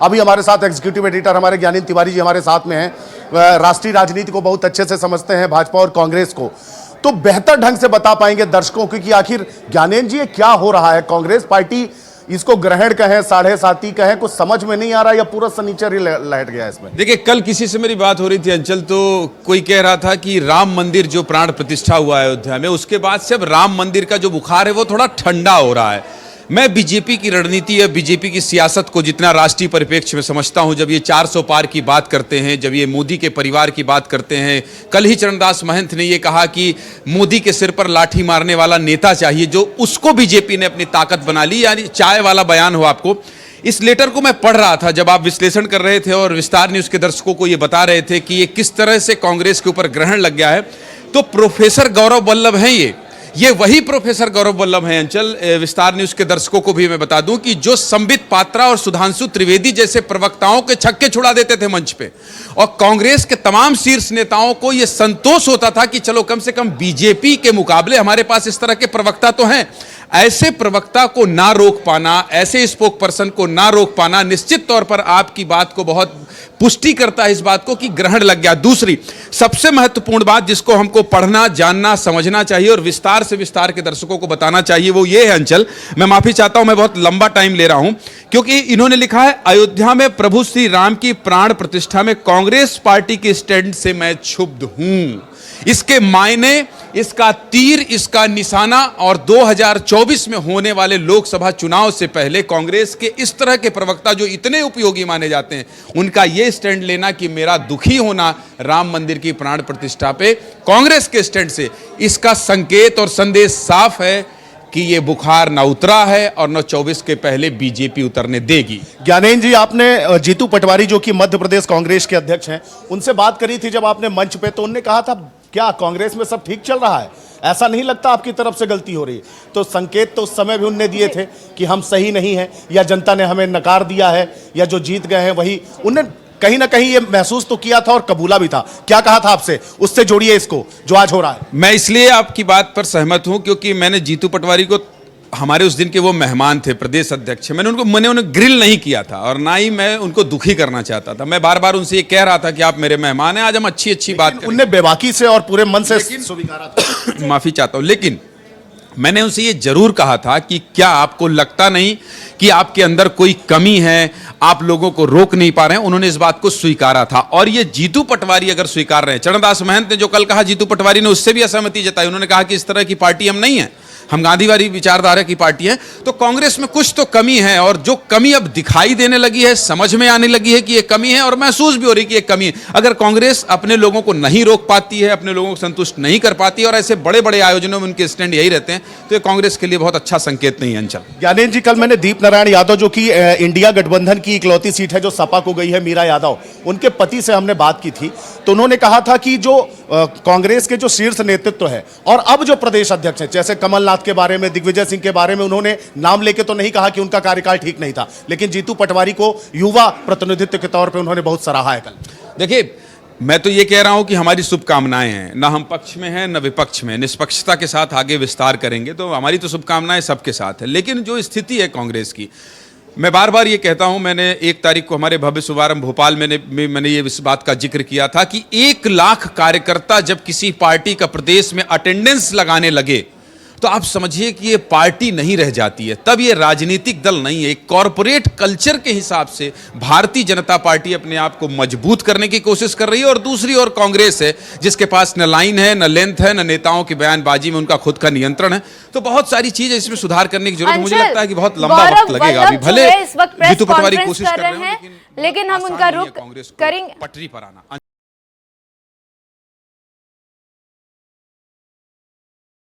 अभी हमारे साथ एग्जीक्यूटिव एडिटर हमारे ज्ञानेंद्र तिवारी जी हमारे साथ में हैं, राष्ट्रीय राजनीति को बहुत अच्छे से समझते हैं, भाजपा और कांग्रेस को, तो बेहतर ढंग से बता पाएंगे दर्शकों को कि आखिर ज्ञानेंद्र जी ये क्या हो रहा है। कांग्रेस पार्टी इसको ग्रहण कहें, साढ़े साथी कहें, कुछ समझ में नहीं आ रहा या पूरा सनीचर ही लहट गया इसमें। देखिए, कल किसी से मेरी बात हो रही थी अंचल, तो कोई कह रहा था कि राम मंदिर जो प्राण प्रतिष्ठा हुआ है अयोध्या में, उसके बाद से अब राम मंदिर का जो बुखार है वो थोड़ा ठंडा हो रहा है। मैं बीजेपी की रणनीति या बीजेपी की सियासत को जितना राष्ट्रीय परिप्रेक्ष्य में समझता हूं, जब ये 400 पार की बात करते हैं, जब ये मोदी के परिवार की बात करते हैं, कल ही चरणदास महंत ने ये कहा कि मोदी के सिर पर लाठी मारने वाला नेता चाहिए, जो उसको बीजेपी ने अपनी ताकत बना ली, यानी चाय वाला बयान हो आपको। इस लेटर को मैं पढ़ रहा था जब आप विश्लेषण कर रहे थे और विस्तार न्यूज के दर्शकों को ये बता रहे थे कि ये किस तरह से कांग्रेस के ऊपर ग्रहण लग गया है। तो प्रोफेसर गौरव वल्लभ हैं, ये वही प्रोफेसर गौरव वल्लभ हैं अंचल। विस्तार न्यूज के दर्शकों को भी मैं बता दूं कि जो संबित पात्रा और सुधांशु त्रिवेदी जैसे प्रवक्ताओं के छक्के छुड़ा देते थे मंच पे, और कांग्रेस के तमाम शीर्ष नेताओं को यह संतोष होता था कि चलो कम से कम बीजेपी के मुकाबले हमारे पास इस तरह के प्रवक्ता तो हैं। ऐसे प्रवक्ता को ना रोक पाना, ऐसे स्पोक पर्सन को ना रोक पाना निश्चित तौर पर आपकी बात को बहुत पुष्टि करता है, इस बात को कि ग्रहण लग गया। दूसरी सबसे महत्वपूर्ण बात जिसको हमको पढ़ना, जानना, समझना चाहिए और विस्तार से विस्तार के दर्शकों को बताना चाहिए, वो ये है अंचल, मैं माफी चाहता हूं, मैं बहुत लंबा टाइम ले रहा हूं, क्योंकि इन्होंने लिखा है अयोध्या में प्रभु श्री राम की प्राण प्रतिष्ठा में कांग्रेस पार्टी के स्टैंड से मैं क्षुब्ध हूं। इसके मायने, इसका तीर, इसका निशाना और 2024 में होने वाले लोकसभा चुनाव से पहले कांग्रेस के इस तरह के प्रवक्ता जो इतने उपयोगी माने जाते हैं, उनका यह स्टैंड लेना कि मेरा दुखी होना राम मंदिर की प्राण प्रतिष्ठा पे कांग्रेस के स्टैंड से, इसका संकेत और संदेश साफ है कि ये बुखार न उतरा है और न 24 के पहले बीजेपी उतरने देगी। ज्ञानेंद्र जी, आपने जीतू पटवारी जो कि मध्य प्रदेश कांग्रेस के अध्यक्ष हैं, उनसे बात करी थी जब आपने मंच पे, तो उन्होंने कहा था क्या कांग्रेस में सब ठीक चल रहा है, ऐसा नहीं लगता आपकी तरफ से गलती हो रही है। तो संकेत तो उस समय भी उनने दिए थे कि हम सही नहीं हैं, या जनता ने हमें नकार दिया है, या जो जीत गए हैं वही, उनने कहीं ना कहीं ये महसूस तो किया था और कबूला भी था। क्या कहा था आपसे, उससे जोड़िए इसको जो आज हो रहा है। मैं इसलिए आपकी बात पर सहमत हूं क्योंकि मैंने जीतू पटवारी को, हमारे उस दिन के वो मेहमान थे, प्रदेश अध्यक्ष, मैंने उन्हें ग्रिल नहीं किया था और ना ही मैं उनको दुखी करना चाहता था। मैं बार बार उनसे ये कह रहा था कि आप मेरे मेहमान हैं, आज हम अच्छी अच्छी बात करें। उनने बेबाकी से और पूरे मन से स्वीकारा था। माफी चाहता हूं, लेकिन मैंने उनसे ये जरूर कहा था कि क्या आपको लगता नहीं कि आपके अंदर कोई कमी है, आप लोगों को रोक नहीं पा रहे हैं। उन्होंने इस बात को स्वीकारा था और ये जीतू पटवारी अगर स्वीकार रहे हैं, चरणदास महंत ने जो कल कहा, जीतू पटवारी ने उससे भी असहमति जताई। उन्होंने कहा कि इस तरह की पार्टी हम नहीं है, हम गांधीवादी विचारधारा की पार्टी है। तो कांग्रेस में कुछ तो कमी है और जो कमी अब दिखाई देने लगी है, समझ में आने लगी है कि ये कमी है और महसूस भी हो रही है कि ये कमी है। अगर कांग्रेस अपने लोगों को नहीं रोक पाती है, अपने लोगों को संतुष्ट नहीं कर पाती और ऐसे बड़े बड़े आयोजनों में उनके स्टैंड यही रहते हैं, तो ये कांग्रेस के लिए बहुत अच्छा संकेत नहीं है अंचल। ज्ञानेंद्र जी, कल मैंने दीप नारायण यादव जो कि इंडिया गठबंधन की इकलौती सीट है जो सपा को गई है, मीरा यादव, उनके पति से हमने बात की थी, तो उन्होंने कहा था कि जो कांग्रेस के जो शीर्ष नेतृत्व है और अब जो प्रदेश अध्यक्ष है, जैसे कमलनाथ के बारे में, दिग्विजय सिंह के बारे में, उन्होंने नाम लेके तो नहीं कहा कि उनका कार्यकाल ठीक नहीं था, लेकिन जीतू पटवारी को युवा प्रतिनिधित्व के तौर पे उन्होंने बहुत सराहा है कल। देखिए, मैं तो ये कह रहा हूं कि हमारी शुभकामनाएं हैं, ना हम पक्ष में हैं ना विपक्ष में, निष्पक्षता के साथ आगे विस्तार करेंगे, तो हमारी तो शुभकामनाएं सबके साथ है। लेकिन जो स्थिति है कांग्रेस की, मैं बार बार ये कहता हूं, मैंने 1 तारीख को हमारे भव्य शुभारंभ भोपाल में मैंने ये इस बात का जिक्र किया था कि 1 लाख कार्यकर्ता जब किसी पार्टी का प्रदेश में अटेंडेंस लगाने लगे तो आप समझिए कि ये पार्टी नहीं रह जाती है, तब ये राजनीतिक दल नहीं है। एक कॉरपोरेट कल्चर के हिसाब से भारतीय जनता पार्टी अपने आप को मजबूत करने की कोशिश कर रही है और दूसरी ओर कांग्रेस है जिसके पास न लाइन है, न लेंथ है, न नेताओं की बयानबाजी में उनका खुद का नियंत्रण है। तो बहुत सारी चीजें इसमें सुधार करने की जरूरत है। मुझे लगता है कि बहुत लंबा वक्त लगेगा, अभी भले जीतू पटवारी कोशिश कर रहे हैं, लेकिन हम उनका रुख करेंगे पटरी पर आना।